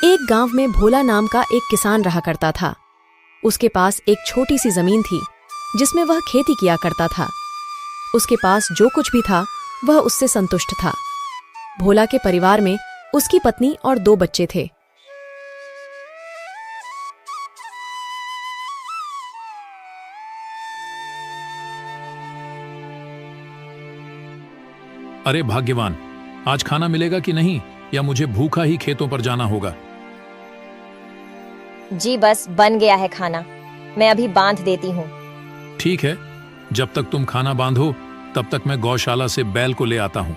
एक गांव में भोला नाम का एक किसान रहा करता था। उसके पास एक छोटी सी जमीन थी जिसमें वह खेती किया करता था। उसके पास जो कुछ भी था वह उससे संतुष्ट था। भोला के परिवार में उसकी पत्नी और 2 बच्चे थे। अरे भाग्यवान, आज खाना मिलेगा कि नहीं, या मुझे भूखा ही खेतों पर जाना होगा? जी बस बन गया है खाना, मैं अभी बांध देती हूँ। ठीक है, जब तक तुम खाना बांधो तब तक मैं गौशाला से बैल को ले आता हूँ।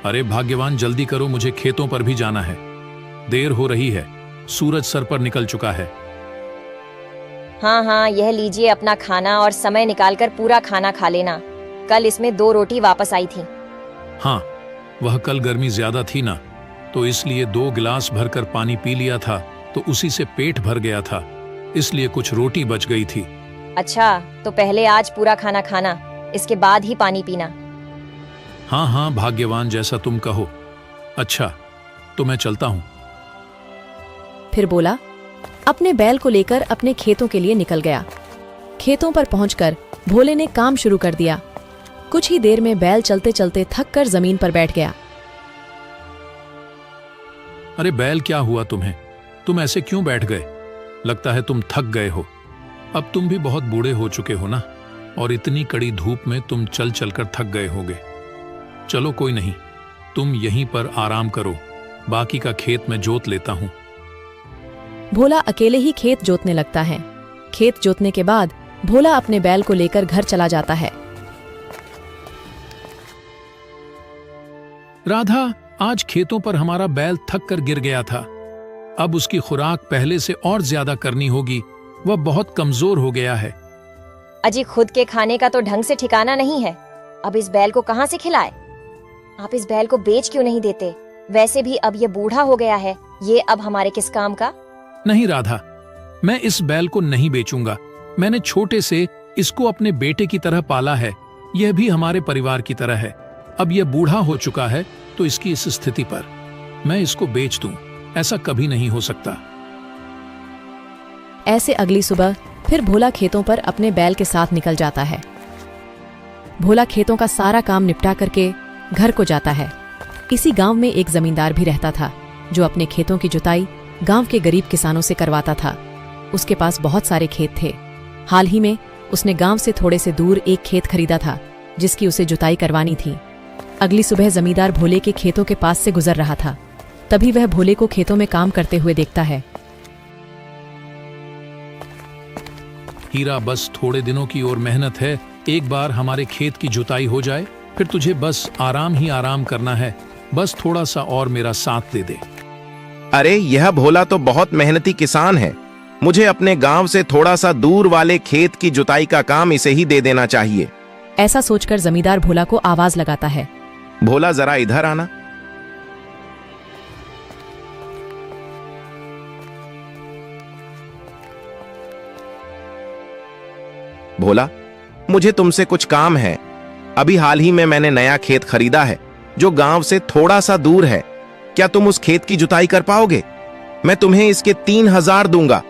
अरे भाग्यवान, जल्दी करो, मुझे खेतों पर भी जाना है। देर हो रही है, सूरज सर पर निकल चुका है। हाँ, यह लीजिए अपना खाना और समय निकालकर पूरा खाना खा लेना। कल इसमें 2 रोटी वापस आई थी। हाँ, वह कल गर्मी ज्यादा थी ना, तो इसलिए 2 गिलास भरकर पानी पी लिया था, तो उसी से पेट भर गया था, इसलिए कुछ रोटी बच गई थी। अच्छा, तो पहले आज पूरा खाना खाना, इसके बाद ही पानी पीना। हाँ भाग्यवान, जैसा तुम कहो। अच्छा, तो मैं चलता हूँ। फिर बोला अपने बैल को लेकर अपने खेतों के लिए निकल गया। खेतों पर पहुंचकर भोले ने काम शुरू कर दिया। कुछ ही देर में बैल चलते चलते थक कर जमीन पर बैठ गया। अरे बैल, क्या हुआ तुम्हें? तुम ऐसे क्यों बैठ गए? लगता है तुम थक गए हो। अब तुम भी बहुत बूढ़े हो चुके हो ना, और इतनी कड़ी धूप में तुम चल चलकर थक गए होगे। चलो कोई नहीं, तुम यहीं पर आराम करो, बाकी का खेत में जोत लेता हूं। भोला अकेले ही खेत जोतने लगता है। खेत जोतने के बाद भोला अपने बैल को लेकर घर चला जाता है। राधा, आज खेतों पर हमारा बैल थक कर गिर गया था। अब उसकी खुराक पहले से और ज्यादा करनी होगी, वह बहुत कमजोर हो गया है। अजी, खुद के खाने का तो ढंग से ठिकाना नहीं है, अब इस बैल को कहाँ से खिलाए? आप इस बैल को बेच क्यों नहीं देते? वैसे भी अब ये बूढ़ा हो गया है, ये अब हमारे किस काम का? नहीं राधा, मैं इस बैल को नहीं बेचूंगा। मैंने छोटे से इसको अपने बेटे की तरह पाला है, यह भी हमारे परिवार की तरह है। अब यह बूढ़ा हो चुका है, तो इसकी इस स्थिति पर मैं इसको बेच दूं, ऐसा कभी नहीं हो सकता। ऐसे अगली सुबह फिर भोला खेतों पर अपने बैल के साथ निकल जाता है। भोला खेतों का सारा काम निपटा करके घर को जाता है। इसी गांव में एक जमींदार भी रहता था, जो अपने खेतों की जुताई गांव के गरीब किसानों से करवाता था। उसके पास बहुत सारे खेत थे। हाल ही में उसने गांव से थोड़े से दूर एक खेत खरीदा था, जिसकी उसे जुताई करवानी थी। अगली सुबह जमींदार भोले के खेतों के पास से गुजर रहा था। तभी वह भोले को खेतों में काम करते हुए देखता है। हीरा, बस थोड़े दिनों की और मेहनत है, एक बार हमारे खेत की जुताई हो जाए, फिर तुझे बस आराम ही आराम करना है। बस थोड़ा सा और मेरा साथ दे दे। अरे यह भोला तो बहुत मेहनती किसान है, मुझे अपने गांव से थोड़ा सा दूर वाले खेत की जुताई का काम इसे ही दे देना चाहिए। ऐसा सोचकर जमींदार भोला को आवाज लगाता है। भोला, जरा इधर आना। भोला, मुझे तुमसे कुछ काम है। अभी हाल ही में मैंने नया खेत खरीदा है, जो गांव से थोड़ा सा दूर है। क्या तुम उस खेत की जुताई कर पाओगे? मैं तुम्हें इसके 3000 दूंगा।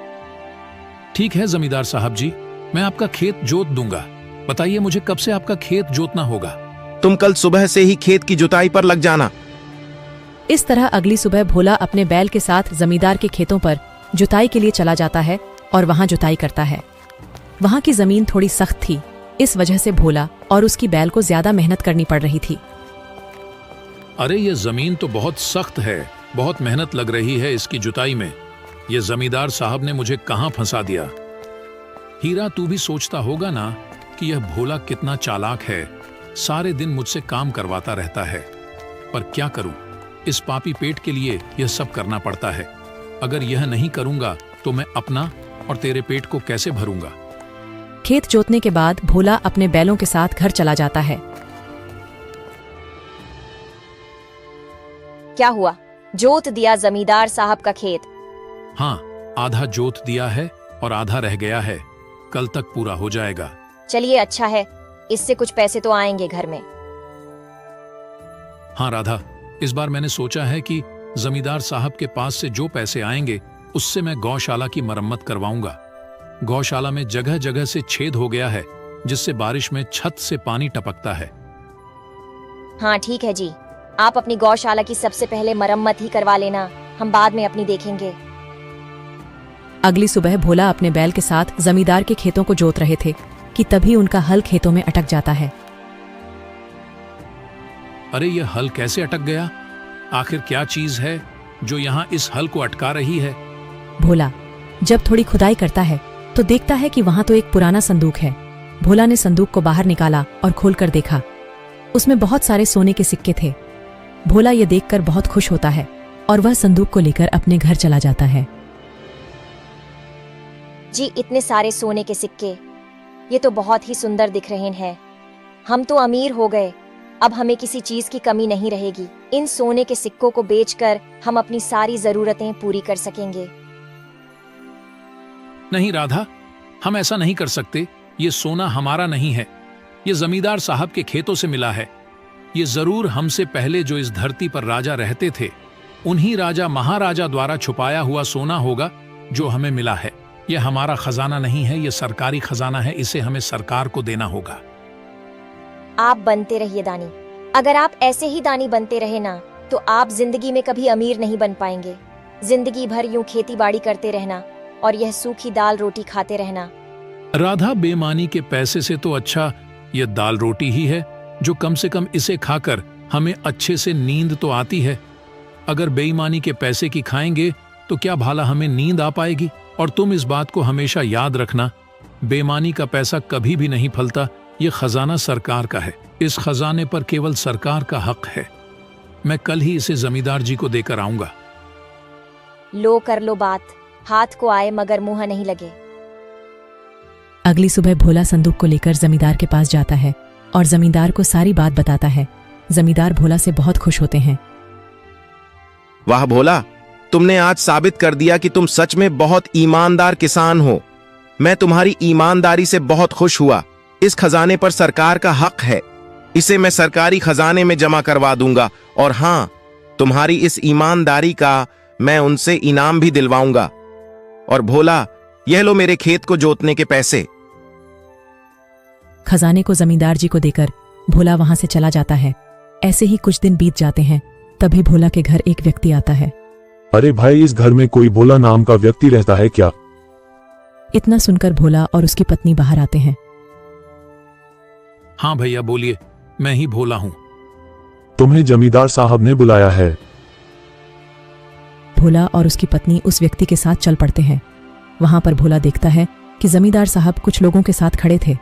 ठीक है जमींदार साहब जी, मैं आपका खेत जोत दूंगा। बताइए मुझे कब से आपका खेत जोतना होगा? तुम कल सुबह से ही खेत की जुताई पर लग जाना। इस तरह अगली सुबह भोला अपने बैल के साथ जमींदार के खेतों पर जुताई के लिए चला जाता है और वहां जुताई करता है। वहां की जमीन थोड़ी सख्त थी, इस वजह से भोला और उसकी बैल को ज्यादा मेहनत करनी पड़ रही थी। अरे ये जमीन तो बहुत सख्त है, बहुत मेहनत लग रही है इसकी जुताई में। ये जमींदार साहब ने मुझे कहां फंसा दिया। हीरा, तू भी सोचता होगा ना कि यह भोला कितना चालाक है, सारे दिन मुझसे काम करवाता रहता है। पर क्या करूं, इस पापी पेट के लिए यह सब करना पड़ता है। अगर यह नहीं करूंगा तो मैं अपना और तेरे पेट को कैसे भरूंगा? खेत जोतने के बाद भोला अपने बैलों के साथ घर चला जाता है। क्या हुआ? जोत दिया जमींदार साहब का खेत? हाँ, आधा जोत दिया है और आधा रह गया है, कल तक पूरा हो जाएगा। चलिए अच्छा है, इससे कुछ पैसे तो आएंगे घर में। हाँ राधा, इस बार मैंने सोचा है कि जमींदार साहब के पास से जो पैसे आएंगे उससे मैं गौशाला की मरम्मत करवाऊंगा। गौशाला में जगह जगह से छेद हो गया है जिससे बारिश में छत से पानी टपकता है। हाँ ठीक है जी, आप अपनी गौशाला की सबसे पहले मरम्मत ही करवा लेना, हम बाद में अपनी देखेंगे। अगली सुबह भोला अपने बैल के साथ जमींदार के खेतों को जोत रहे थे कि तभी उनका हल खेतों में अटक जाता है। अरे ये हल कैसे अटक गया? आखिर क्या चीज है जो यहाँ इस हल को अटका रही है? भोला जब थोड़ी खुदाई करता है तो देखता है कि वहां तो एक पुराना संदूक है। भोला ने संदूक को बाहर निकाला और खोलकर देखा। उसमें बहुत सारे सोने के सिक्के थे। भोला ये देखकर बहुत खुश होता है और वह संदूक को लेकर अपने घर चला जाता है। जी इतने सारे सोने के सिक्के, ये तो बहुत ही सुंदर दिख रहे हैं। हम तो अमीर हो गए, अब हमें किसी चीज की कमी नहीं रहेगी। इन सोने के सिक्कों को बेचकर हम अपनी सारी जरूरतें पूरी कर सकेंगे। नहीं राधा, हम ऐसा नहीं कर सकते। ये सोना हमारा नहीं है, ये जमींदार साहब के खेतों से मिला है। ये जरूर हमसे पहले जो इस धरती पर राजा रहते थे उन्हीं राजा महाराजा द्वारा छुपाया हुआ सोना होगा जो हमें मिला है। ये हमारा खजाना नहीं है, ये सरकारी खजाना है, इसे हमें सरकार को देना होगा। आप बनते रहिए दानी। अगर आप ऐसे ही दानी बनते रहे ना तो आप जिंदगी में कभी अमीर नहीं बन पाएंगे। जिंदगी भर यूं खेती बाड़ी करते रहना और यह सूखी दाल रोटी खाते रहना। राधा, बेईमानी के पैसे से तो अच्छा ये दाल रोटी ही है, जो कम से कम इसे खाकर हमें अच्छे से नींद तो आती है। अगर बेईमानी के पैसे की खाएंगे तो क्या भाला हमें नींद आ पाएगी? और तुम इस बात को हमेशा याद रखना, बेईमानी का पैसा कभी भी नहीं फलता। ये खजाना सरकार का है, इस खजाने पर केवल सरकार का हक है। मैं कल ही इसे जमींदार जी को देकर आऊंगा। लो कर लो बात, हाथ को आए मगर मुंह नहीं लगे। अगली सुबह भोला संदूक को लेकर जमींदार के पास जाता है और जमींदार को सारी बात बताता है। जमींदार भोला से बहुत खुश होते हैं। वाह भोला, तुमने आज साबित कर दिया कि तुम सच में बहुत ईमानदार किसान हो। मैं तुम्हारी ईमानदारी से बहुत खुश हुआ। इस खजाने पर सरकार का हक है, इसे मैं सरकारी खजाने में जमा करवा दूंगा। और हां, तुम्हारी इस ईमानदारी का मैं उनसे इनाम भी दिलवाऊंगा। और भोला, यह लो मेरे खेत को जोतने के पैसे। खजाने को जमींदार जी को देकर भोला वहां से चला जाता है। ऐसे ही कुछ दिन बीत जाते हैं। तभी भोला के घर एक व्यक्ति आता है। अरे भाई, इस घर में कोई भोला नाम का व्यक्ति रहता है क्या? इतना सुनकर भोला और उसकी पत्नी बाहर आते हैं। हाँ भैया बोलिए, मैं ही भोला हूँ। तुम्हें जमींदार साहब ने बुलाया है। भोला और उसकी पत्नी उस व्यक्ति के साथ चल पड़ते हैं। वहां पर भोला देखता है कि जमींदार साहब कुछ लोगों के साथ खड़े थे।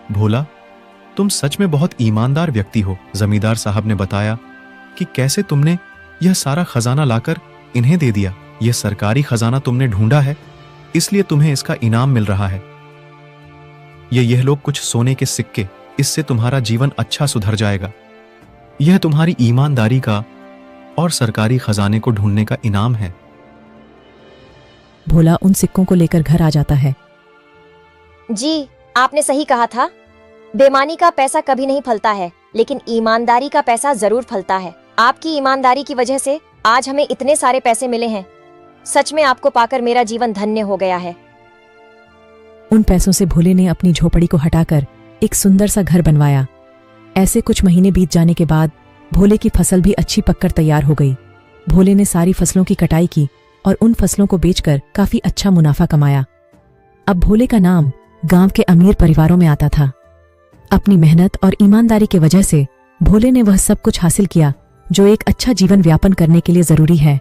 भोला, तुम सच में बहुत ईमानदार व्यक्ति हो। जमींदार साहब ने बताया कि कैसे तुमने यह सारा खजाना लाकर इन्हें दे दिया। यह सरकारी खजाना तुमने ढूंढा है, इसलिए तुम्हें इसका इनाम मिल रहा है। यह लोग कुछ सोने के सिक्के, इससे तुम्हारा जीवन अच्छा सुधर जाएगा। यह तुम्हारी ईमानदारी का और सरकारी खजाने को ढूंढने का इनाम है। भोला उन सिक्कों को लेकर घर आ जाता है। जी, आपने सही कहा था। बेईमानी का पैसा कभी नहीं फलता है, लेकिन ईमानदारी का पैसा जरूर फलता है। आपकी ईमानदारी की वजह से आज हमें इतने सारे पैसे मिले हैं। सच में आपको पाकर मेरा जीवन धन्य हो गया है। उन पैसों से भोले ने अपनी झोपड़ी को हटाकर एक सुंदर सा घर बनवाया। ऐसे कुछ महीने बीत जाने के बाद भोले की फसल भी अच्छी पककर तैयार हो गई। भोले ने सारी फसलों की कटाई की और उन फसलों को बेचकर काफी अच्छा मुनाफा कमाया। अब भोले का नाम गांव के अमीर परिवारों में आता था। अपनी मेहनत और ईमानदारी की वजह से भोले ने वह सब कुछ हासिल किया जो एक अच्छा जीवन व्यापन करने के लिए जरूरी है।